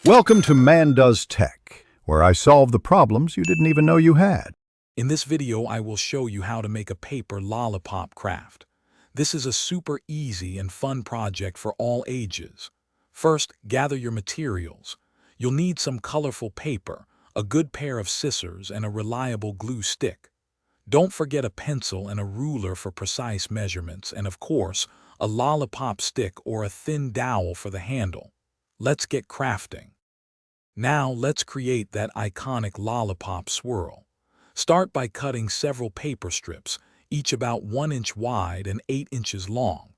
Welcome to Man Does Tech, where I solve the problems you didn't even know you had. In this video, I will show you how to make a paper lollipop craft. This is a super easy and fun project for all ages. First, gather your materials. You'll need some colorful paper, a good pair of scissors, and a reliable glue stick. Don't forget a pencil and a ruler for precise measurements, and of course, a lollipop stick or a thin dowel for the handle. Let's get crafting. Now let's create that iconic lollipop swirl. Start by cutting several paper strips, each about 1 inch wide and 8 inches long.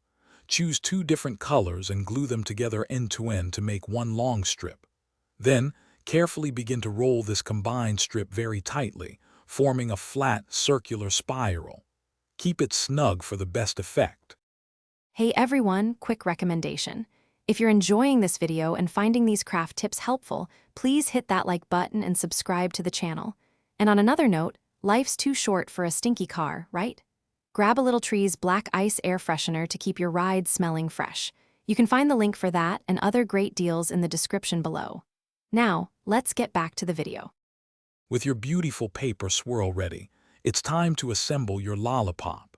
Choose 2 different colors and glue them together end to end to make one long strip. Then, carefully begin to roll this combined strip very tightly, forming a flat, circular spiral. Keep it snug for the best effect. Hey everyone, quick recommendation. If you're enjoying this video and finding these craft tips helpful, please hit that like button and subscribe to the channel. And on another note, life's too short for a stinky car, right? Grab a Little Tree's Black Ice Air Freshener to keep your ride smelling fresh. You can find the link for that and other great deals in the description below. Now, let's get back to the video. With your beautiful paper swirl ready, it's time to assemble your lollipop.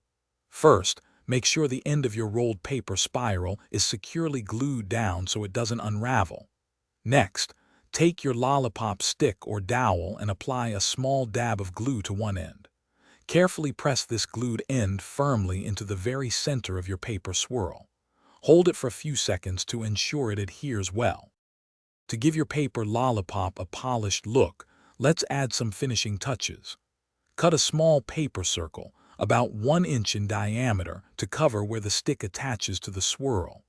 First, make sure the end of your rolled paper spiral is securely glued down so it doesn't unravel. Next, take your lollipop stick or dowel and apply a small dab of glue to one end. Carefully press this glued end firmly into the very center of your paper swirl. Hold it for a few seconds to ensure it adheres well. To give your paper lollipop a polished look, let's add some finishing touches. Cut a small paper circle, about 1 inch in diameter, to cover where the stick attaches to the swirl.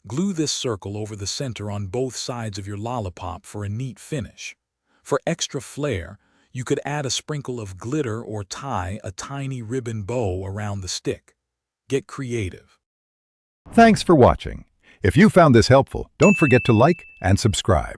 Glue this circle over the center on both sides of your lollipop for a neat finish. For extra flair, you could add a sprinkle of glitter or tie a tiny ribbon bow around the stick. Get creative. Thanks for watching. If you found this helpful, don't forget to like and subscribe.